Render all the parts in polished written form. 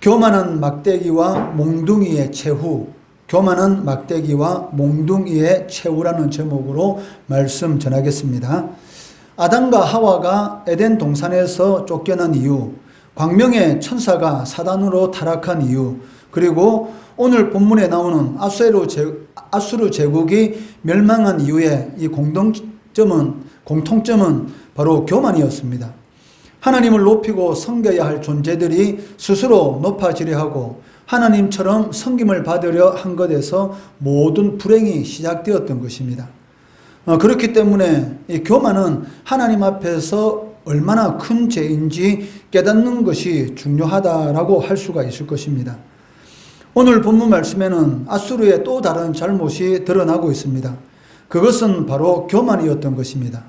교만한 막대기와 몽둥이의 최후, 교만한 막대기와 몽둥이의 최후라는 제목으로 말씀 전하겠습니다. 아담과 하와가 에덴 동산에서 쫓겨난 이유, 광명의 천사가 사단으로 타락한 이유, 그리고 오늘 본문에 나오는 아수르 제국이 멸망한 이유의 이 공통점은 바로 교만이었습니다. 하나님을 높이고 섬겨야 할 존재들이 스스로 높아지려 하고 하나님처럼 섬김을 받으려 한 것에서 모든 불행이 시작되었던 것입니다. 그렇기 때문에 이 교만은 하나님 앞에서 얼마나 큰 죄인지 깨닫는 것이 중요하다라고 할 수가 있을 것입니다. 오늘 본문 말씀에는 아수르의 또 다른 잘못이 드러나고 있습니다. 그것은 바로 교만이었던 것입니다.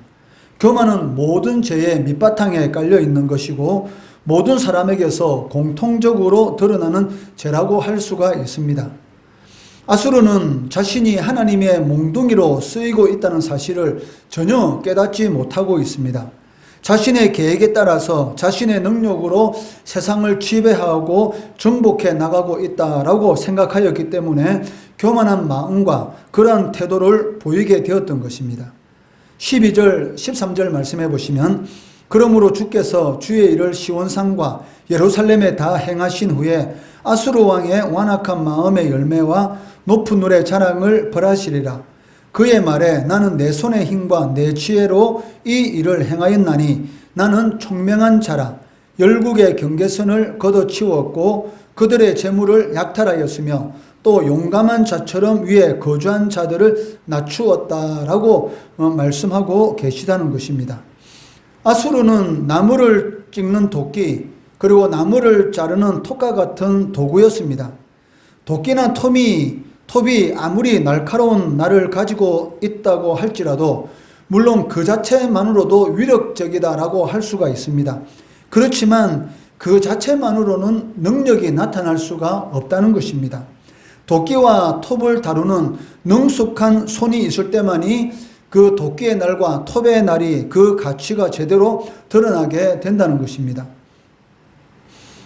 교만은 모든 죄의 밑바탕에 깔려 있는 것이고 모든 사람에게서 공통적으로 드러나는 죄라고 할 수가 있습니다. 아수르는 자신이 하나님의 몽둥이로 쓰이고 있다는 사실을 전혀 깨닫지 못하고 있습니다. 자신의 계획에 따라서 자신의 능력으로 세상을 지배하고 정복해 나가고 있다라고 생각하였기 때문에 교만한 마음과 그러한 태도를 보이게 되었던 것입니다. 12절, 13절 말씀해 보시면 그러므로 주께서 주의 일을 시온산과 예루살렘에 다 행하신 후에 아수르 왕의 완악한 마음의 열매와 높은 물의 자랑을 벌하시리라. 그의 말에 나는 내 손의 힘과 내 지혜로 이 일을 행하였나니 나는 총명한 자라. 열국의 경계선을 걷어치웠고 그들의 재물을 약탈하였으며 또 용감한 자처럼 위에 거주한 자들을 낮추었다라고 말씀하고 계시다는 것입니다. 아수르는 나무를 찍는 도끼 그리고 나무를 자르는 톱과 같은 도구였습니다. 도끼나 톱이 아무리 날카로운 날을 가지고 있다고 할지라도 물론 그 자체만으로도 위력적이다라고 할 수가 있습니다. 그렇지만 그 자체만으로는 능력이 나타날 수가 없다는 것입니다. 도끼와 톱을 다루는 능숙한 손이 있을 때만이 그 도끼의 날과 톱의 날이 그 가치가 제대로 드러나게 된다는 것입니다.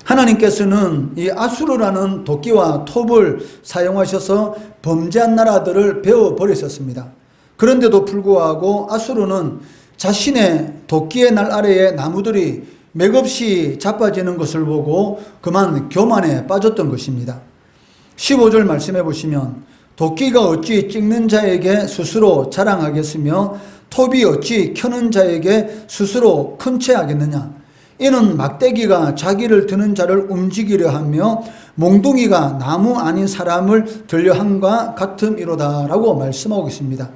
하나님께서는 이 아수르라는 도끼와 톱을 사용하셔서 범죄한 나라들을 베어버리셨습니다. 그런데도 불구하고 아수르는 자신의 도끼의 날 아래에 나무들이 맥없이 자빠지는 것을 보고 그만 교만에 빠졌던 것입니다. 15절 말씀해 보시면 도끼가 어찌 찍는 자에게 스스로 자랑하겠으며 톱이 어찌 켜는 자에게 스스로 큰 채 하겠느냐. 이는 막대기가 자기를 드는 자를 움직이려 하며 몽둥이가 나무 아닌 사람을 들려 함과 같음이로다 라고 말씀하고 있습니다.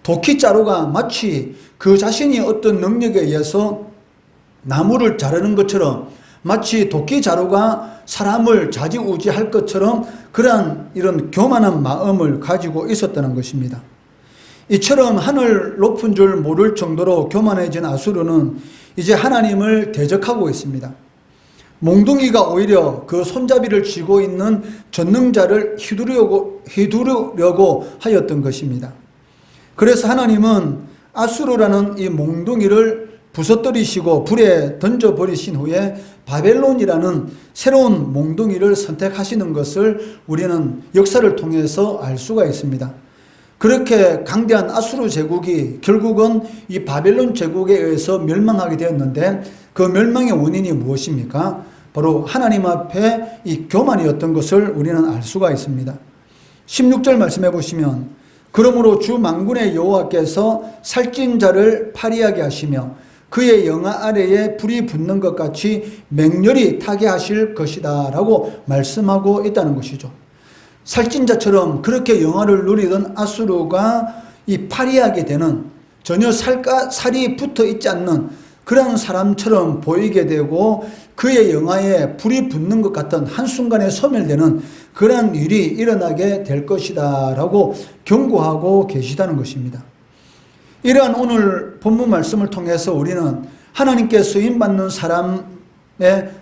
도끼자루가 마치 그 자신이 어떤 능력에 의해서 나무를 자르는 것처럼 마치 도끼자루가 사람을 좌지우지할 것처럼 그러한 이런 교만한 마음을 가지고 있었다는 것입니다. 이처럼 하늘 높은 줄 모를 정도로 교만해진 아수르는 이제 하나님을 대적하고 있습니다. 몽둥이가 오히려 그 손잡이를 쥐고 있는 전능자를 휘두르려고 하였던 것입니다. 그래서 하나님은 아수르라는 이 몽둥이를 부서뜨리시고 불에 던져버리신 후에 바벨론이라는 새로운 몽둥이를 선택하시는 것을 우리는 역사를 통해서 알 수가 있습니다. 그렇게 강대한 아수르 제국이 결국은 이 바벨론 제국에 의해서 멸망하게 되었는데 그 멸망의 원인이 무엇입니까? 바로 하나님 앞에 이 교만이었던 것을 우리는 알 수가 있습니다. 16절 말씀해 보시면 그러므로 주 만군의 여호와께서 살찐 자를 파리하게 하시며 그의 영아 아래에 불이 붙는 것 같이 맹렬히 타게 하실 것이다 라고 말씀하고 있다는 것이죠. 살찐 자처럼 그렇게 영화를 누리던 아수르가 이 파리하게 되는 전혀 살이 붙어 있지 않는 그런 사람처럼 보이게 되고 그의 영화에 불이 붙는 것 같은 한순간에 소멸되는 그런 일이 일어나게 될 것이다 라고 경고하고 계시다는 것입니다. 이러한 오늘 본문 말씀을 통해서 우리는 하나님께 쓰임받는 사람의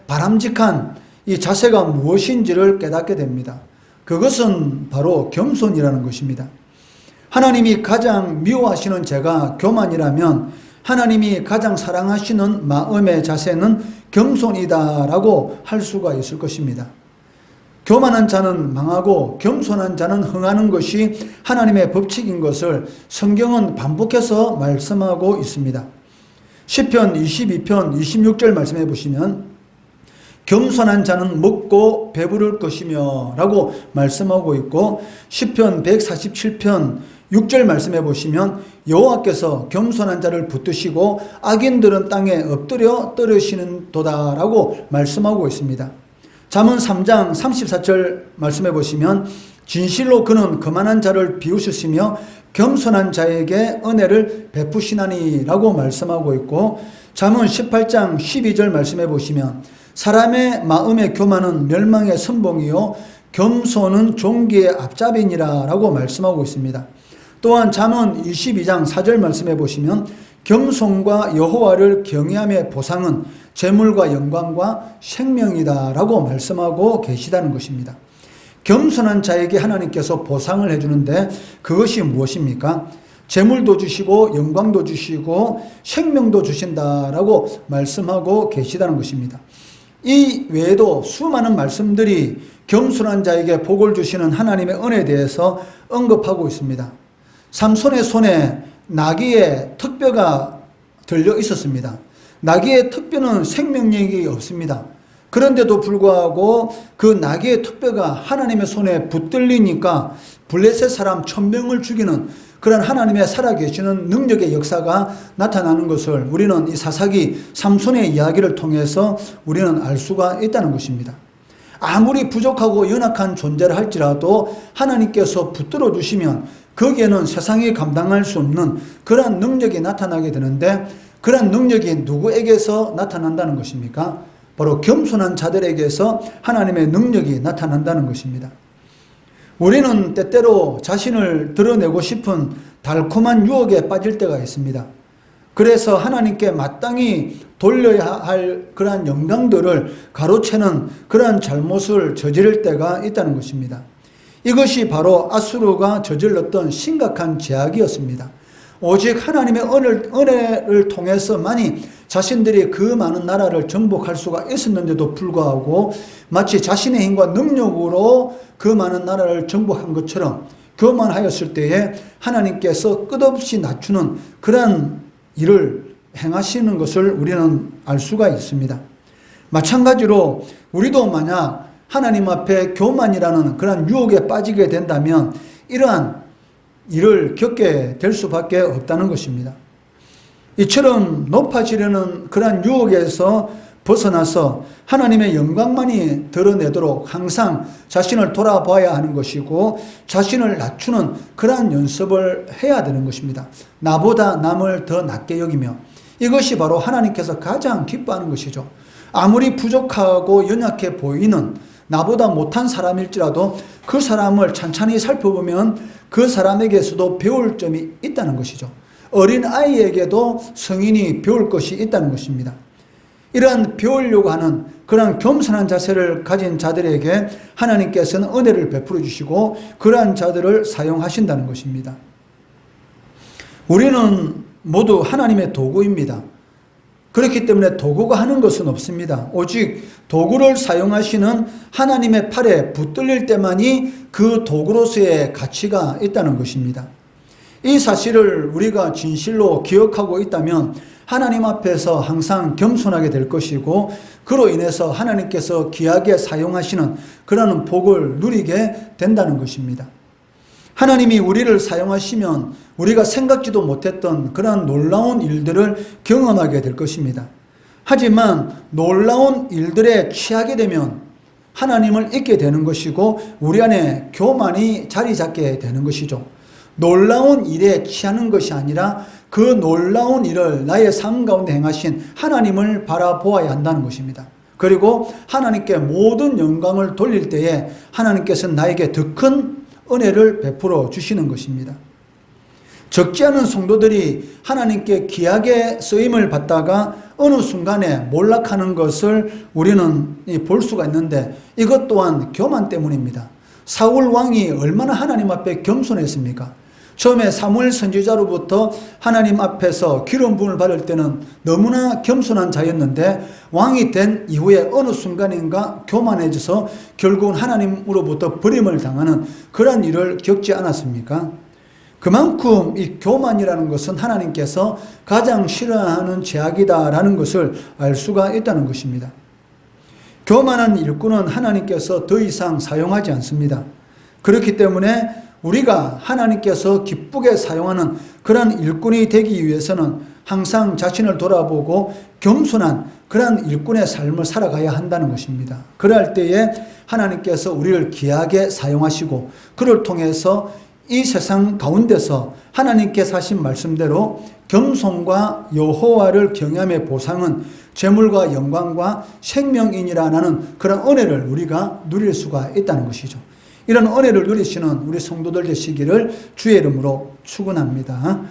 바람직한 이 자세가 무엇인지를 깨닫게 됩니다. 그것은 바로 겸손이라는 것입니다. 하나님이 가장 미워하시는 죄가 교만이라면 하나님이 가장 사랑하시는 마음의 자세는 겸손이다라고 할 수가 있을 것입니다. 교만한 자는 망하고 겸손한 자는 흥하는 것이 하나님의 법칙인 것을 성경은 반복해서 말씀하고 있습니다. 시편 22편 26절 말씀해 보시면 겸손한 자는 먹고 배부를 것이며 라고 말씀하고 있고, 시편 147편 6절 말씀해 보시면 여호와께서 겸손한 자를 붙드시고 악인들은 땅에 엎드려 떨으시는 도다라고 말씀하고 있습니다. 잠언 3장 34절 말씀해 보시면 진실로 그는 거만한 자를 비웃으시며 겸손한 자에게 은혜를 베푸시나니 라고 말씀하고 있고, 잠언 18장 12절 말씀해 보시면 사람의 마음의 교만은 멸망의 선봉이요 겸손은 존귀의 앞잡이니라 라고 말씀하고 있습니다. 또한 잠언 22장 4절 말씀해 보시면 겸손과 여호와를 경외함의 보상은 재물과 영광과 생명이다 라고 말씀하고 계시다는 것입니다. 겸손한 자에게 하나님께서 보상을 해주는데 그것이 무엇입니까? 재물도 주시고 영광도 주시고 생명도 주신다라고 말씀하고 계시다는 것입니다. 이 외에도 수많은 말씀들이 겸손한 자에게 복을 주시는 하나님의 은혜에 대해서 언급하고 있습니다. 삼손의 손에 나귀의 턱뼈가 들려 있었습니다. 나귀의 턱뼈는 생명력이 없습니다. 그런데도 불구하고 그 나귀의 턱뼈가 하나님의 손에 붙들리니까 블레셋 사람 1000명을 죽이는 그런 하나님의 살아계시는 능력의 역사가 나타나는 것을 우리는 이 사사기 삼손의 이야기를 통해서 우리는 알 수가 있다는 것입니다. 아무리 부족하고 연약한 존재를 할지라도 하나님께서 붙들어 주시면 거기에는 세상이 감당할 수 없는 그러한 능력이 나타나게 되는데, 그러한 능력이 누구에게서 나타난다는 것입니까? 바로 겸손한 자들에게서 하나님의 능력이 나타난다는 것입니다. 우리는 때때로 자신을 드러내고 싶은 달콤한 유혹에 빠질 때가 있습니다. 그래서 하나님께 마땅히 돌려야 할 그러한 영광들을 가로채는 그러한 잘못을 저지를 때가 있다는 것입니다. 이것이 바로 아수르가 저질렀던 심각한 죄악이었습니다. 오직 하나님의 은혜를 통해서만이 자신들이 그 많은 나라를 정복할 수가 있었는데도 불구하고 마치 자신의 힘과 능력으로 그 많은 나라를 정복한 것처럼 교만하였을 때에 하나님께서 끝없이 낮추는 그런 일을 행하시는 것을 우리는 알 수가 있습니다. 마찬가지로 우리도 만약 하나님 앞에 교만이라는 그런 유혹에 빠지게 된다면 이러한 일을 겪게 될 수밖에 없다는 것입니다. 이처럼 높아지려는 그러한 유혹에서 벗어나서 하나님의 영광만이 드러내도록 항상 자신을 돌아봐야 하는 것이고 자신을 낮추는 그러한 연습을 해야 되는 것입니다. 나보다 남을 더 낮게 여기며, 이것이 바로 하나님께서 가장 기뻐하는 것이죠. 아무리 부족하고 연약해 보이는 나보다 못한 사람일지라도 그 사람을 찬찬히 살펴보면 그 사람에게서도 배울 점이 있다는 것이죠. 어린 아이에게도 성인이 배울 것이 있다는 것입니다. 이러한 배우려고 하는 그러한 겸손한 자세를 가진 자들에게 하나님께서는 은혜를 베풀어 주시고 그러한 자들을 사용하신다는 것입니다. 우리는 모두 하나님의 도구입니다. 그렇기 때문에 도구가 하는 것은 없습니다. 오직 도구를 사용하시는 하나님의 팔에 붙들릴 때만이 그 도구로서의 가치가 있다는 것입니다. 이 사실을 우리가 진실로 기억하고 있다면 하나님 앞에서 항상 겸손하게 될 것이고, 그로 인해서 하나님께서 귀하게 사용하시는 그러한 복을 누리게 된다는 것입니다. 하나님이 우리를 사용하시면 우리가 생각지도 못했던 그러한 놀라운 일들을 경험하게 될 것입니다. 하지만 놀라운 일들에 취하게 되면 하나님을 잊게 되는 것이고 우리 안에 교만이 자리 잡게 되는 것이죠. 놀라운 일에 취하는 것이 아니라 그 놀라운 일을 나의 삶 가운데 행하신 하나님을 바라보아야 한다는 것입니다. 그리고 하나님께 모든 영광을 돌릴 때에 하나님께서는 나에게 더 큰 은혜를 베풀어 주시는 것입니다. 적지 않은 성도들이 하나님께 귀하게 쓰임을 받다가 어느 순간에 몰락하는 것을 우리는 볼 수가 있는데, 이것 또한 교만 때문입니다. 사울 왕이 얼마나 하나님 앞에 겸손했습니까? 처음에 사무엘 선지자로부터 하나님 앞에서 기름 부음을 받을 때는 너무나 겸손한 자였는데 왕이 된 이후에 어느 순간인가 교만해져서 결국은 하나님으로부터 버림을 당하는 그런 일을 겪지 않았습니까? 그만큼 이 교만이라는 것은 하나님께서 가장 싫어하는 죄악이다라는 것을 알 수가 있다는 것입니다. 교만한 일꾼은 하나님께서 더 이상 사용하지 않습니다. 그렇기 때문에 우리가 하나님께서 기쁘게 사용하는 그런 일꾼이 되기 위해서는 항상 자신을 돌아보고 겸손한 그런 일꾼의 삶을 살아가야 한다는 것입니다. 그럴 때에 하나님께서 우리를 귀하게 사용하시고 그를 통해서 이 세상 가운데서 하나님께서 하신 말씀대로 겸손과 여호와를 경외함의 보상은 재물과 영광과 생명이니라는 그런 은혜를 우리가 누릴 수가 있다는 것이죠. 이런 은혜를 누리시는 우리 성도들 되시기를 주의 이름으로 축원합니다.